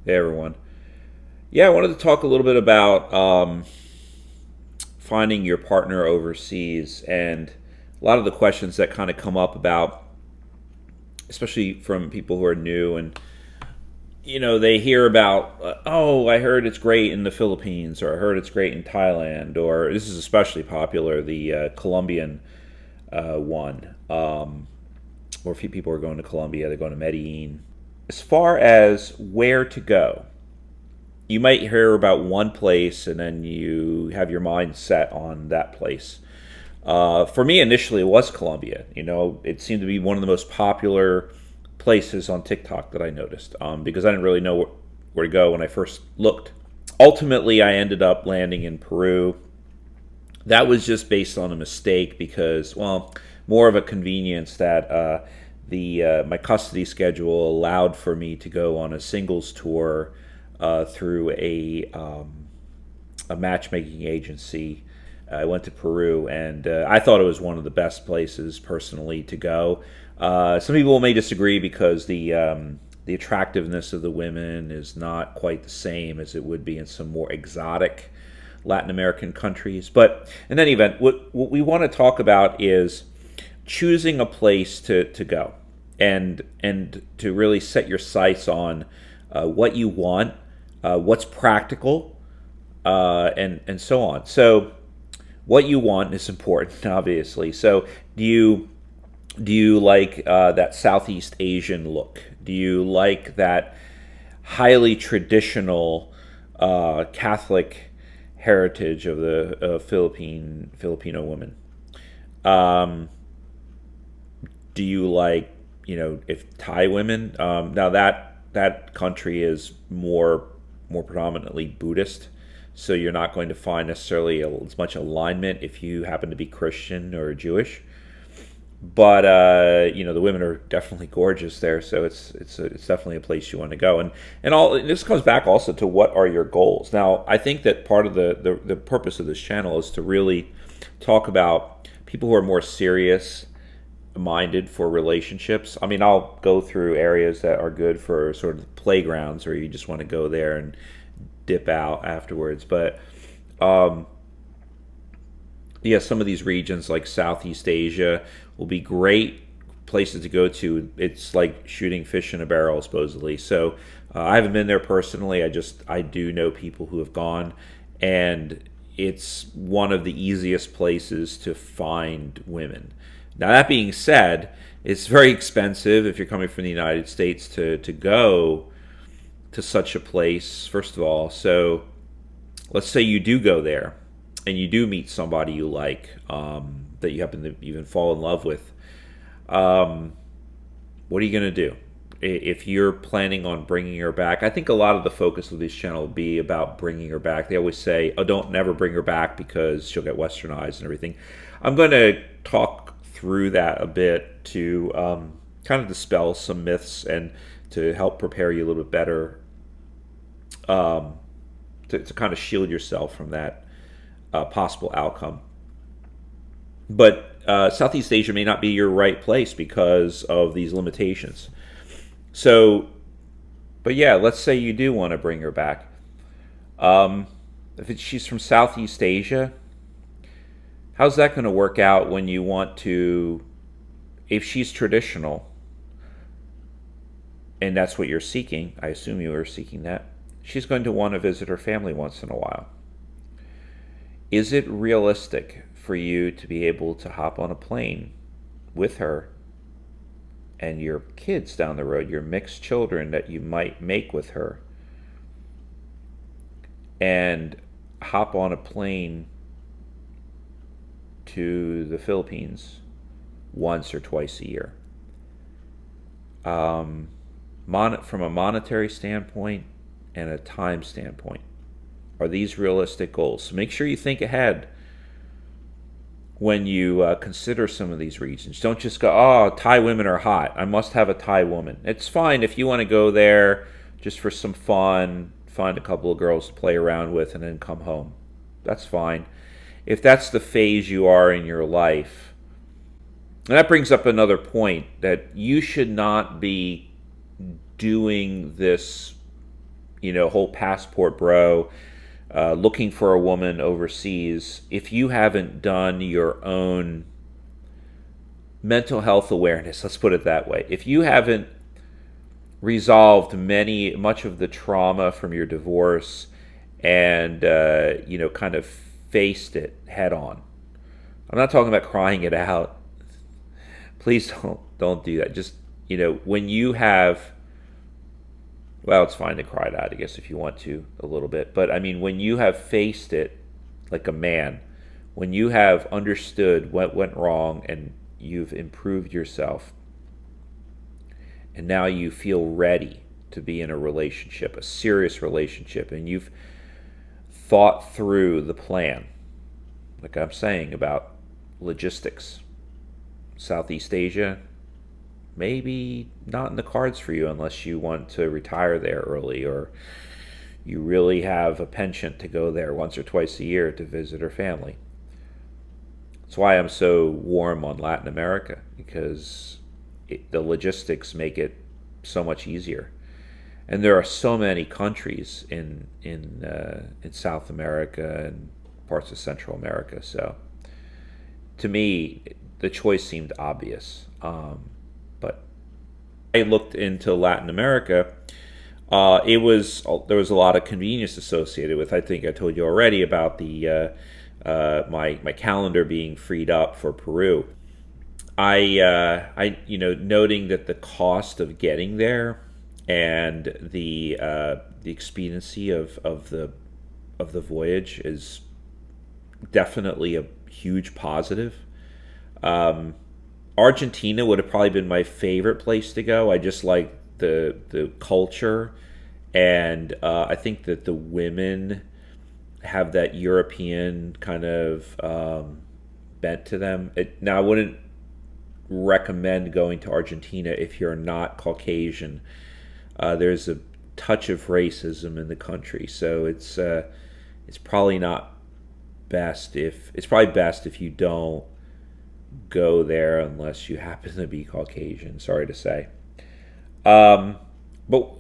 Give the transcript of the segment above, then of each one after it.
Hey everyone. Yeah, I wanted to talk a little bit about finding your partner overseas and a lot of the questions that kind of come up about, especially from people who are new and they hear about, oh, I heard it's great in the Philippines, or I heard it's great in Thailand, or this is especially popular, the Colombian one, where a few people are going to Colombia, they're going to Medellin. As far as where to go, you might hear about one place and then you have your mind set on that place. For me, initially, it was Colombia. It seemed to be one of the most popular places on TikTok that I noticed because I didn't really know where to go when I first looked. Ultimately, I ended up landing in Peru. That was just based on a mistake because, well, more of a convenience that the my custody schedule allowed for me to go on a singles tour through a matchmaking agency. I went to Peru, and I thought it was one of the best places personally to go. Some people may disagree because the attractiveness of the women is not quite the same as it would be in some more exotic Latin American countries. But in any event, what we want to talk about is choosing a place to go and to really set your sights on what you want, what's practical, and so on. So what you want is important, obviously. So do you like that Southeast Asian look? Do you like that highly traditional Catholic heritage of the Filipino woman? Um, do you like if Thai women? Now that country is more predominantly Buddhist, so you're not going to find necessarily as much alignment if you happen to be Christian or Jewish. But the women are definitely gorgeous there, so it's definitely a place you want to go. And this comes back also to what are your goals. Now, I think that part of the purpose of this channel is to really talk about people who are more serious minded for relationships. I mean, I'll go through areas that are good for sort of playgrounds, or you just want to go there and dip out afterwards. But um, yeah, some of these regions like Southeast Asia will be great places to go to. It's like shooting fish in a barrel, supposedly. So I haven't been there personally. I do know people who have gone, and it's one of the easiest places to find women. Now that being said, it's very expensive if you're coming from the United States to go to such a place. First of all, so let's say you do go there and you do meet somebody you like, that you happen to even fall in love with. um, what are you going to do? If you're planning on bringing her back, I think a lot of the focus of this channel will be about bringing her back. They always say, oh, don't never bring her back because she'll get westernized and everything. I'm going to talk through that a bit to kind of dispel some myths and to help prepare you a little bit better, um, to kind of shield yourself from that possible outcome. But Southeast Asia may not be your right place because of these limitations. So, but yeah, let's say you do want to bring her back. Um, if she's from Southeast Asia, how's that going to work out when you want to? If she's traditional, and that's what you're seeking, I assume you are seeking that. She's going to want to visit her family once in a while. Is it realistic for you to be able to hop on a plane with her and your kids down the road, your mixed children that you might make with her, and hop on a plane to the Philippines once or twice a year? Um, from a monetary standpoint and a time standpoint, are these realistic goals? So make sure you think ahead when you consider some of these regions. Don't just go, oh, Thai women are hot, I must have a Thai woman. It's fine if you want to go there just for some fun, find a couple of girls to play around with, and then come home. That's fine. If that's the phase you are in your life, and that brings up another point, that you should not be doing this whole passport bro, looking for a woman overseas, if you haven't done your own mental health awareness, let's put it that way, if you haven't resolved much of the trauma from your divorce and kind of faced it head on. I'm not talking about crying it out. Please don't do that. Just when you have, well, it's fine to cry it out, I guess, if you want to a little bit. But I mean, when you have faced it like a man, when you have understood what went wrong and you've improved yourself, and now you feel ready to be in a relationship, a serious relationship, and you've thought through the plan, like I'm saying about logistics, Southeast Asia, maybe not in the cards for you unless you want to retire there early, or you really have a penchant to go there once or twice a year to visit her family. That's why I'm so warm on Latin America, because the logistics make it so much easier. And there are so many countries in South America and parts of Central America. So to me, the choice seemed obvious. But I looked into Latin America. There was a lot of convenience associated with. I think I told you already about the my calendar being freed up for Peru. Noting that the cost of getting there and the expediency of the voyage is definitely a huge positive. Argentina would have probably been my favorite place to go. I just like the culture, and I think that the women have that European kind of bent to them. Now, I wouldn't recommend going to Argentina if you're not Caucasian. There's a touch of racism in the country, so it's probably not best if it's probably best if you don't go there unless you happen to be Caucasian. Sorry to say, but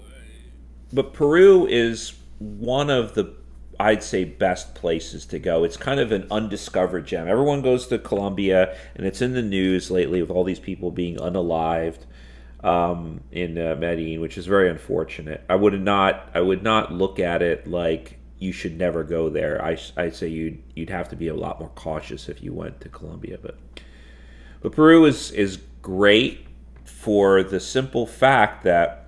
Peru is one of the, I'd say, best places to go. It's kind of an undiscovered gem. Everyone goes to Colombia, and it's in the news lately with all these people being unalived in Medellin, which is very unfortunate. I would not look at it like you should never go there. I'd say you'd have to be a lot more cautious if you went to Colombia. But Peru is great for the simple fact that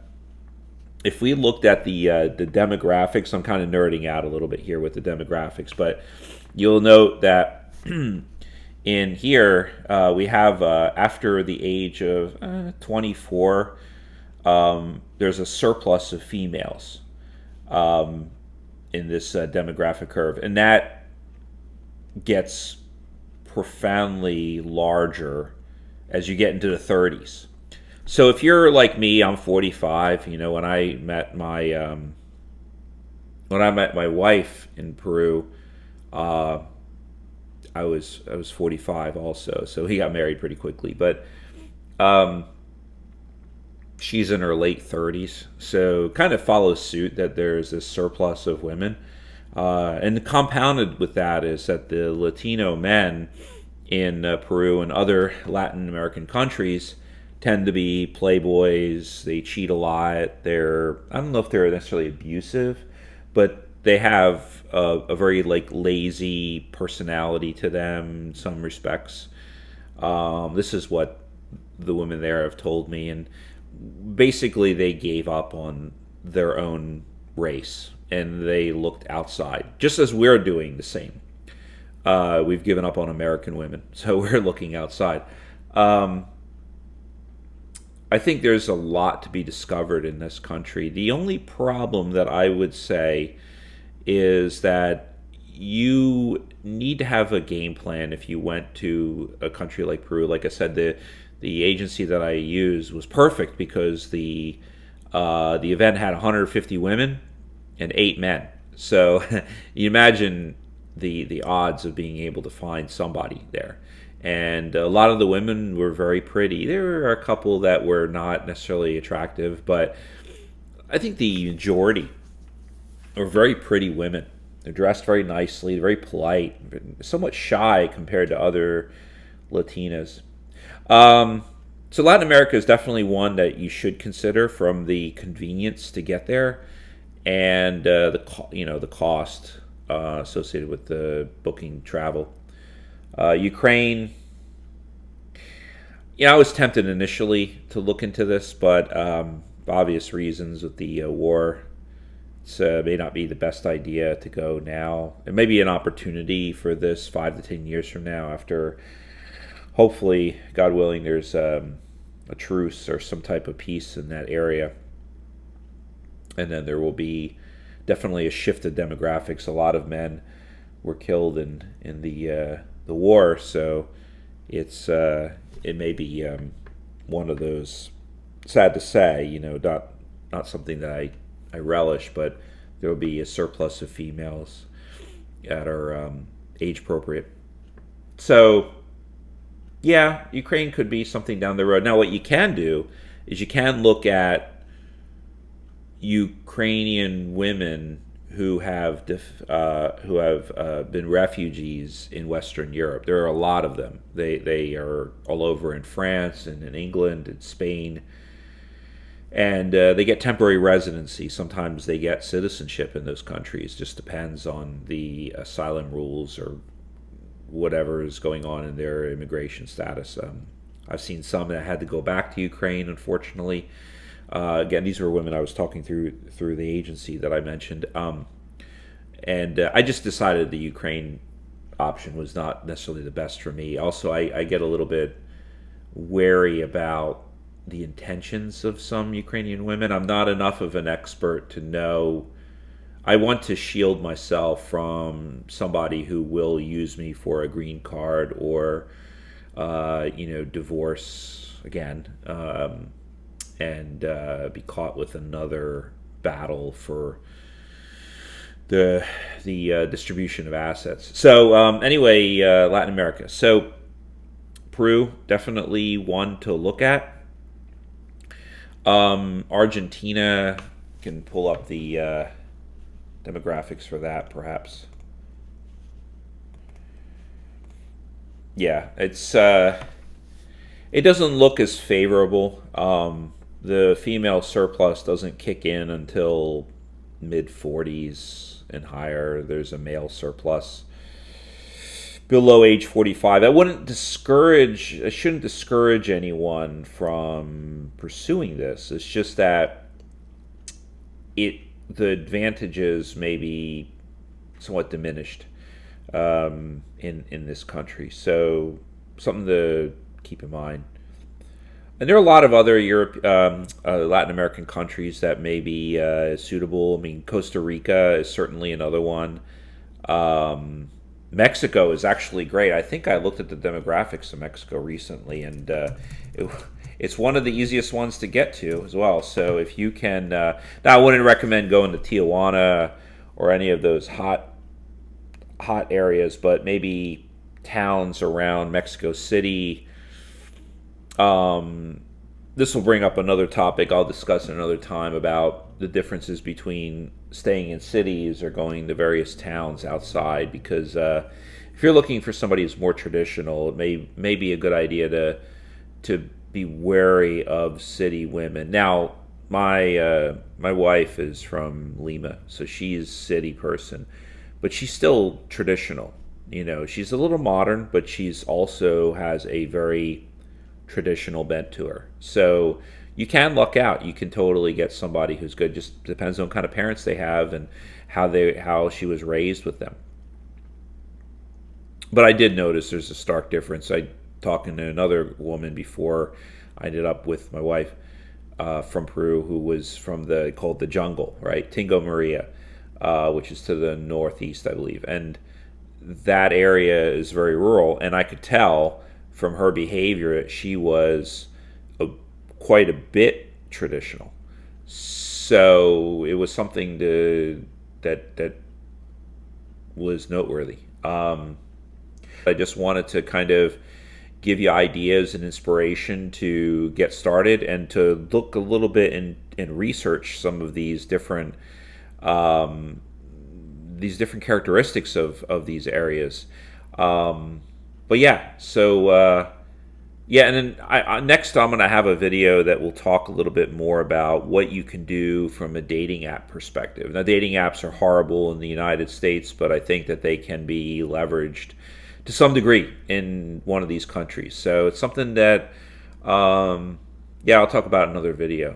if we looked at the demographics, I'm kind of nerding out a little bit here with the demographics, but you'll note that in here we have after the age of 24, there's a surplus of females in this demographic curve, and that gets profoundly larger as you get into the 30s. So if you're like me, I'm 45. When I met my wife in Peru, I was 45 also. So he got married pretty quickly, but she's in her late 30s. So kind of follows suit that there's this surplus of women, and compounded with that is that the Latino men in Peru and other Latin American countries tend to be playboys. They cheat a lot. I don't know if they're necessarily abusive, but they have a very lazy personality to them in some respects. This is what the women there have told me, and basically they gave up on their own race and they looked outside, just as we're doing the same. We've given up on American women, so we're looking outside. I think there's a lot to be discovered in this country. The only problem that I would say is that you need to have a game plan if you went to a country like Peru. Like I said, the agency that I used was perfect because the event had 150 women and 8 men. So you imagine the odds of being able to find somebody there. And a lot of the women were very pretty. There were a couple that were not necessarily attractive, but I think the majority are very pretty women. They're dressed very nicely, very polite, somewhat shy compared to other Latinas. Um, so Latin America is definitely one that you should consider from the convenience to get there and the cost associated with the booking travel. Ukraine, I was tempted initially to look into this, but for obvious reasons with the war, it may not be the best idea to go now. It may be an opportunity for this 5 to 10 years from now, after hopefully, God willing, there's a truce or some type of peace in that area, and then there will be definitely a shift of demographics. A lot of men were killed in the war, so it may be one of those, sad to say, not something that I relish, but there will be a surplus of females that are age appropriate. So yeah, Ukraine could be something down the road. Now, what you can do is you can look at Ukrainian women who have been refugees in Western Europe. There are a lot of them. They are all over in France and in England and Spain, and they get temporary residency. Sometimes they get citizenship in those countries. Just depends on the asylum rules or whatever is going on in their immigration status. I've seen some that had to go back to Ukraine, unfortunately. Again, these were women I was talking through the agency that I mentioned, and I just decided the Ukraine option was not necessarily the best for me. Also, I get a little bit wary about the intentions of some Ukrainian women. I'm not enough of an expert to know. I want to shield myself from somebody who will use me for a green card or, divorce again, and be caught with another battle for the distribution of assets. So anyway, Latin America. So Peru, definitely one to look at. Argentina, can pull up the demographics for that, perhaps. Yeah, it doesn't look as favorable. The female surplus doesn't kick in until mid 40s and higher. There's a male surplus below age 45. I shouldn't discourage anyone from pursuing this. It's just that the advantages may be somewhat diminished in this country. So something to keep in mind. And there are a lot of other Latin American countries that may be suitable. I mean, Costa Rica is certainly another one. Mexico is actually great. I think I looked at the demographics of Mexico recently, and it's one of the easiest ones to get to as well. So if you can, now I wouldn't recommend going to Tijuana or any of those hot areas, but maybe towns around Mexico City. This will bring up another topic I'll discuss another time about the differences between staying in cities or going to various towns outside. Because if you're looking for somebody who's more traditional, it may be a good idea to be wary of city women. Now, my wife is from Lima, so she's a city person, but she's still traditional. She's a little modern, but she's also has a very traditional bent to her. So you can luck out. You can totally get somebody who's good. Just depends on what kind of parents they have and how she was raised with them. But I did notice there's a stark difference. I talking to another woman before I ended up with my wife from Peru, who was from called the jungle, right? Tingo Maria, which is to the northeast, I believe. And that area is very rural, and I could tell from her behavior that she was quite a bit traditional. So it was something that was noteworthy. I just wanted to kind of give you ideas and inspiration to get started and to look a little bit and research some of these different these different characteristics of these areas. But yeah, so yeah, and then next I'm going to have a video that will talk a little bit more about what you can do from a dating app perspective. Now, dating apps are horrible in the United States, but I think that they can be leveraged to some degree in one of these countries. So it's something that, yeah, I'll talk about in another video.